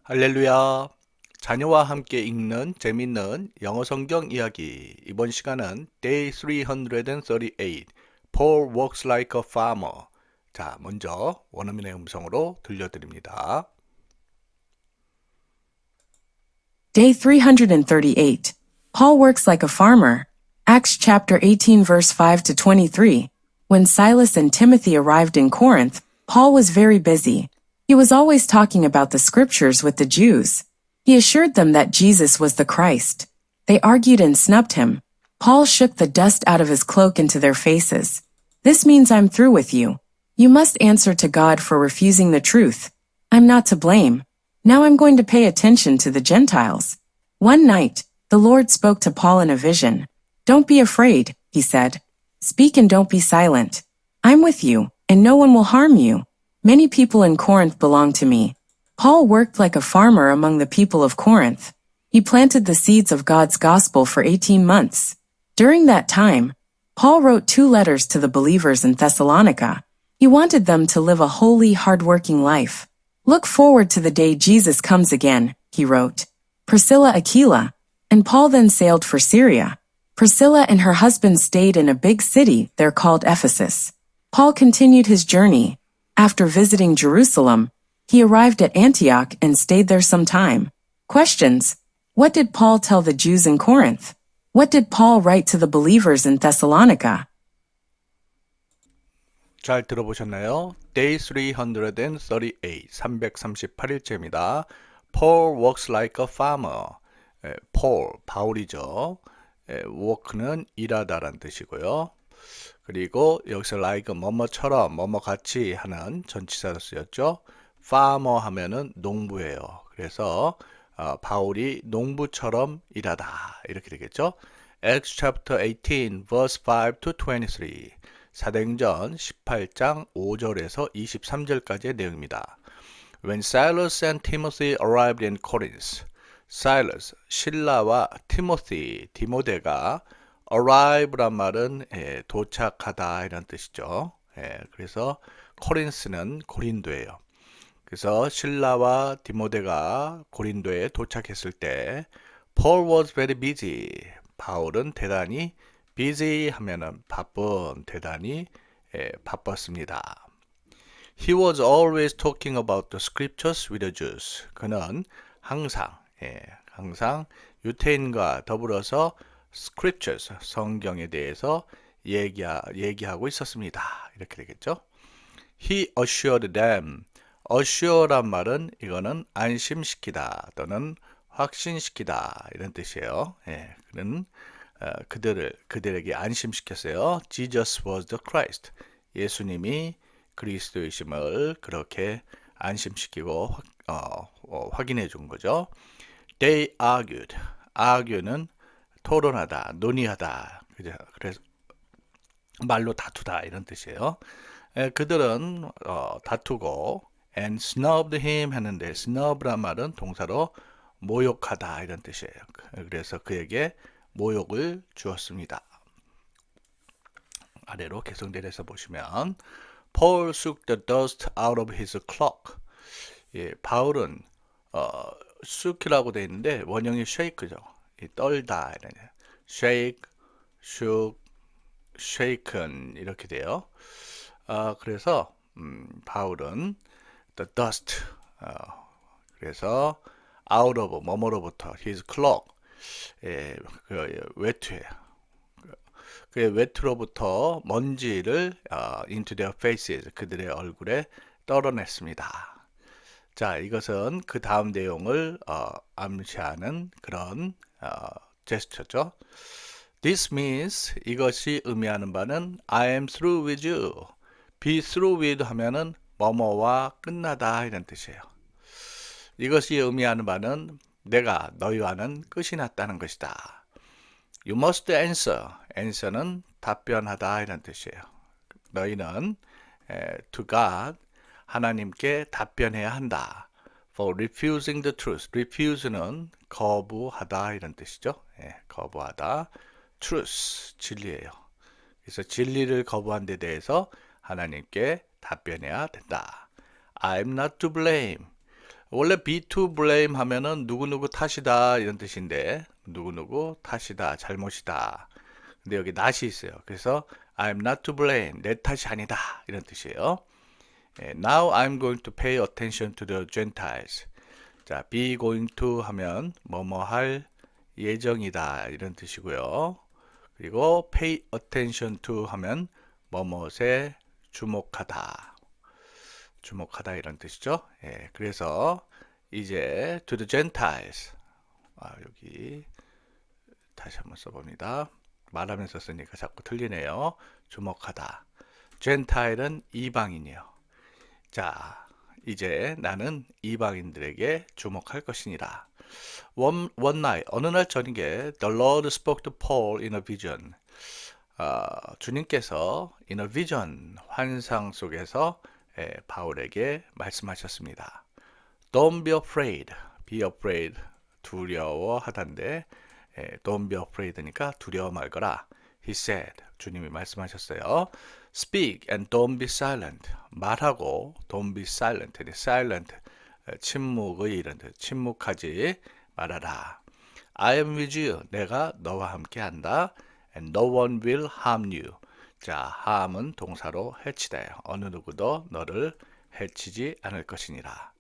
할렐루야. 자녀와 함께 읽는 재밌는 영어 성경 이야기. 이번 시간은 Day 338, Paul walks like a farmer. 자, 먼저 원어민의 음성으로 들려드립니다. Day 338. Paul works like a farmer. Acts chapter 18 verse 5 to 23. When Silas and Timothy arrived in Corinth, Paul was very busy. He was always talking about the scriptures with the Jews. He assured them that Jesus was the Christ. They argued and snubbed him. Paul shook the dust out of his cloak into their faces. This means I'm through with you. You must answer to God for refusing the truth. I'm not to blame. Now I'm going to pay attention to the Gentiles. One night, the Lord spoke to Paul in a vision. Don't be afraid, he said. Speak and don't be silent. I'm with you, and no one will harm you. Many people in Corinth belong to me. Paul worked like a farmer among the people of Corinth. He planted the seeds of God's gospel for 18 months. During that time, Paul wrote 2 letters to the believers in Thessalonica. He wanted them to live a holy, hard-working life. Look forward to the day Jesus comes again, he wrote. Priscilla Aquila, and Paul then sailed for Syria. Priscilla and her husband stayed in a big city there called Ephesus. Paul continued his journey. After visiting Jerusalem, he arrived at Antioch and stayed there some time. Questions. What did Paul tell the Jews in Corinth? What did Paul write to the believers in Thessalonica? 잘 들어보셨나요? Day 338, 338일째입니다. Paul walks like a farmer. Paul, 바울이죠. walk는 일하다란 뜻이고요. 그리고 여기서 like 뭐뭐처럼 뭐뭐같이 하는 전치사로 쓰였죠. farmer 하면은 농부예요. 그래서 바울이 농부처럼 일하다 이렇게 되겠죠. Acts chapter 18 verse 5 to 23. 사도행전 18장 5절에서 23절까지의 내용입니다. When Silas and Timothy arrived in Corinth, Silas, 신라와 티모시, 디모데가 arrive란 말은 도착하다 이런 뜻이죠. 그래서 코린스는 고린도예요. 그래서 신라와 디모데가 고린도에 도착했을 때 Paul was very busy. 바울은 대단히 busy 하면은 바쁜, 대단히 바빴습니다. He was always talking about the scriptures with the Jews. 그는 항상 유태인과 더불어서 scriptures, 성경에 대해서 얘기하고 있었습니다. 이렇게 되겠죠. He assured them. assure란 말은 이거는 안심시키다 또는 확신시키다 이런 뜻이에요. 그는 그들에게 안심시켰어요. Jesus was the Christ. 예수님이 그리스도이심을 그렇게 안심시키고 확인해 준 거죠. They argued. argue는 토론하다, 논의하다. 그래서 말로 다투다 이런 뜻이에요. 그들은 다투고 and snubbed him 했는데 snub란 말은 동사로 모욕하다 이런 뜻이에요. 그래서 그에게 모욕을 주었습니다. 아래로 계속 내려서 보시면 Paul shook the dust out of his cloak. 바울은 shook이라고 되어 있는데 원형이 shake죠. 떨다 이런 shake, shook, shaken 이렇게 돼요. 그래서 바울은 the dust 그래서 out of 뭐뭐로부터 his cloak 그 외투예요. 그 외투로부터 먼지를 into their faces 그들의 얼굴에 떨어냈습니다. 자, 이것은 그 다음 내용을 암시하는 그런 제스처죠. This means 이것이 의미하는 바는 I am through with you. be through with 하면은 뭐뭐와 끝나다 이런 뜻이에요. 이것이 의미하는 바는 내가 너희와는 끝이 났다는 것이다. You must answer. answer는 답변하다 이런 뜻이에요. 너희는 to God 하나님께 답변해야 한다. For refusing the truth. refuse는 거부하다 이런 뜻이죠. 거부하다. truth 진리예요. 그래서 진리를 거부한 데 대해서 하나님께 답변해야 된다. I'm not to blame. 원래 be to blame 하면은 누구누구 탓이다 이런 뜻인데 누구누구 탓이다, 잘못이다. 근데 여기 not이 있어요. 그래서 I'm not to blame, 내 탓이 아니다 이런 뜻이에요. Now I'm going to pay attention to the Gentiles. 자, be going to 하면 뭐뭐 할 예정이다 이런 뜻이고요. 그리고 pay attention to 하면 뭐뭐에 주목하다. 주목하다 이런 뜻이죠. 그래서 이제 to the Gentiles. 여기 다시 한번 써봅니다. 말하면서 쓰니까 자꾸 틀리네요. 주목하다. Gentile은 이방인이요. 자, 이제 나는 이방인들에게 주목할 것이니라. One night, 어느 날 저녁에 The Lord spoke to Paul in a vision. 주님께서 in a vision, 환상 속에서 바울에게 말씀하셨습니다. Don't be afraid, be afraid, 두려워하단데 don't be afraid니까 두려워 말거라. He said, 주님이 말씀하셨어요. Speak and don't be silent. 말하고 don't be silent. silent, 침묵의 이런 뜻. 침묵하지 말아라. I am with you. 내가 너와 함께 한다. And no one will harm you. 자, harm은 동사로 해치다예요. 어느 누구도 너를 해치지 않을 것이니라.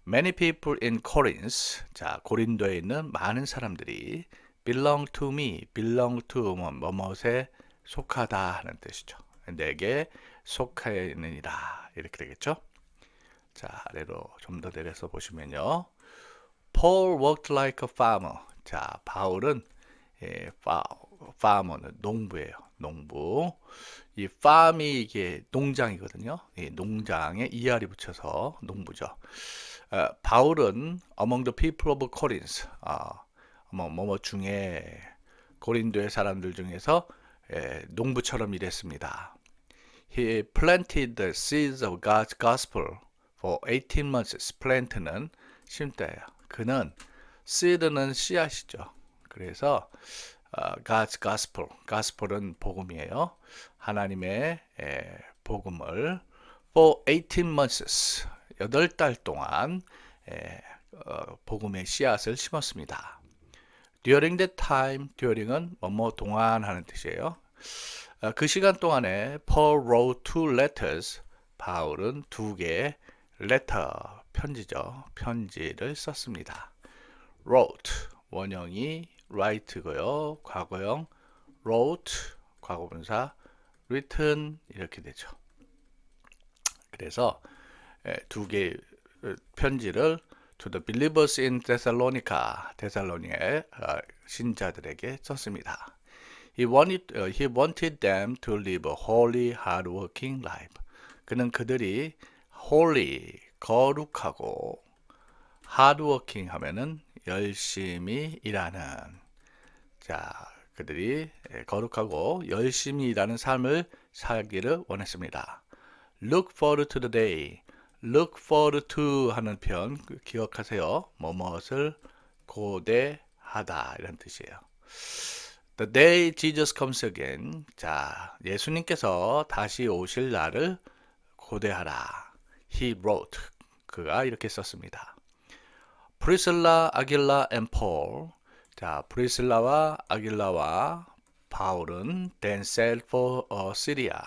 Many people in Corinth. 자, 고린도에 있는 많은 사람들이 belong to me. belong to 뭐뭐에 속하다 하는 뜻이죠. 내게 속하느니라. 이렇게 되겠죠. 자, 아래로 좀 더 내려서 보시면요. Paul worked like a farmer. 자, 바울은 farmer는 농부예요. 농부. 이 farm이 이게 농장이거든요. 이 농장에 ER이 붙여서 농부죠. 바울은 among the people of Corinth. 뭐뭐 중에 고린도의 사람들 중에서 농부처럼 일했습니다. He planted the seeds of God's gospel for 18 months. plant는 심다예요. 그는 seed는 씨앗이죠. 그래서 God's gospel, gospel은 복음이에요. 하나님의 복음을 for 18 months, 8달 동안 복음의 씨앗을 심었습니다. During that time, during은 뭐뭐 동안 하는 뜻이에요. 그 시간 동안에 Paul wrote 2 letters. 바울은 2개의 letter, 편지죠. 편지를 썼습니다. wrote, 원형이 write고요. 과거형 wrote, 과거분사 written 이렇게 되죠. 그래서 2개의 편지를 to the believers in Thessalonica, 데살로니가의 신자들에게 썼습니다. He wanted them to live a holy, hard-working life. 그는 그들이 holy, 거룩하고 hard-working 하면은 열심히 일하는, 자, 그들이 거룩하고 열심히 일하는 삶을 살기를 원했습니다. Look forward to the day. Look forward to 하는 표현 기억하세요. 뭐뭇을 고대하다 이런 뜻이에요. The day Jesus comes again. 자, 예수님께서 다시 오실 날을 고대하라. He wrote. 그가 이렇게 썼습니다. Priscilla, Aquila, and Paul. 자, 프리실라와 아길라와 바울은 then sailed for Syria.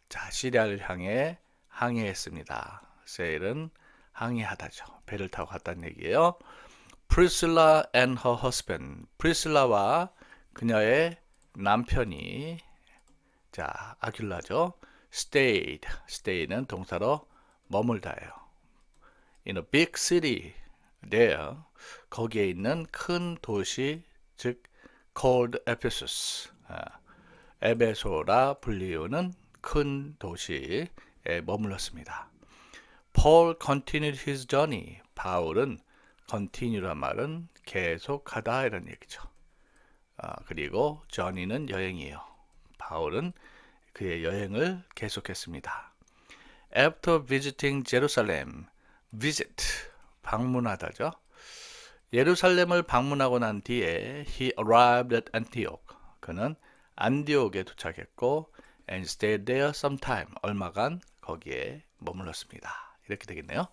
자, 시리아를 향해 항해했습니다. sail은 항해하다죠. 배를 타고 갔다는 얘기예요. Priscilla and her husband. 프리실라와 그녀의 남편이, 자, 아길라죠. stayed. stay는 동사로 머물다예요. In a big city. there. 거기에 있는 큰 도시, 즉 called Ephesus. 에베소라 불리우는 큰 도시에 머물렀습니다. Paul continued his journey. 바울은 continue란 말은 계속하다 이런 얘기죠. 그리고 journey는 여행이에요. 바울은 그의 여행을 계속했습니다. After visiting Jerusalem, visit, 방문하다죠. 예루살렘을 방문하고 난 뒤에 he arrived at Antioch. 그는 안디옥에 도착했고 and stayed there some time. 얼마간 거기에 머물렀습니다. 이렇게 되겠네요.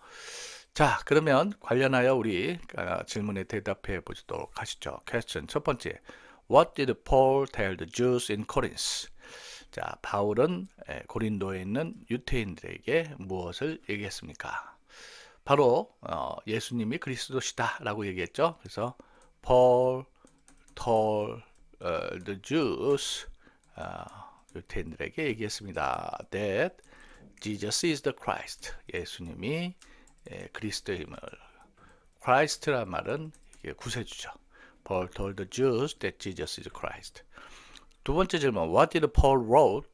자, 그러면 관련하여 우리 질문에 대답해 보도록 하시죠. 퀘스천 첫 번째. What did Paul tell the Jews in Corinth? 자, 바울은 고린도에 있는 유대인들에게 무엇을 얘기했습니까? 바로 예수님이 그리스도시다 라고 얘기했죠. 그래서 Paul told the Jews 유대인들에게 얘기했습니다. That Jesus is the Christ. 예수님이 그리스도임을. Christ란 말은 이게 구세주죠. Paul told the Jews that Jesus is Christ. 두 번째 질문. What did Paul write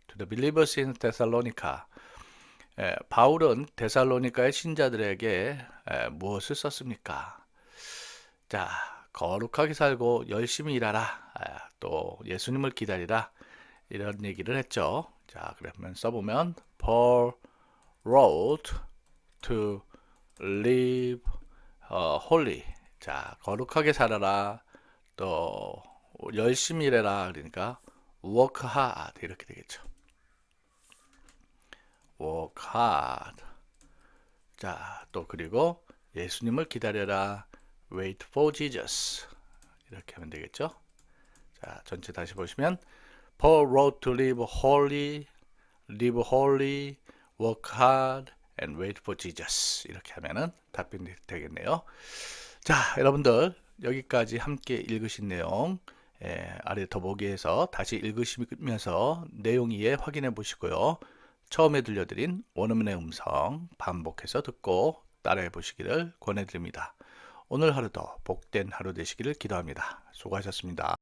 to the believers in Thessalonica? 바울은 데살로니가의 신자들에게 무엇을 썼습니까? 자, 거룩하게 살고 열심히 일하라. 또 예수님을 기다리라. 이런 얘기를 했죠. 자, 그러면 써보면 Paul wrote to live holy. 자, 거룩하게 살아라. 또 열심히 일해라. 그러니까 work hard 이렇게 되겠죠. work hard. 자, 또 그리고 예수님을 기다려라. wait for Jesus. 이렇게 하면 되겠죠. 자, 전체 다시 보시면 Paul wrote to live holy, work hard, and wait for Jesus. 이렇게 하면은 답변이 되겠네요. 자, 여러분들 여기까지 함께 읽으신 내용 아래 더보기에서 다시 읽으시면서 내용 이해 확인해 보시고요. 처음에 들려드린 원어민의 음성 반복해서 듣고 따라해 보시기를 권해드립니다. 오늘 하루도 복된 하루 되시기를 기도합니다. 수고하셨습니다.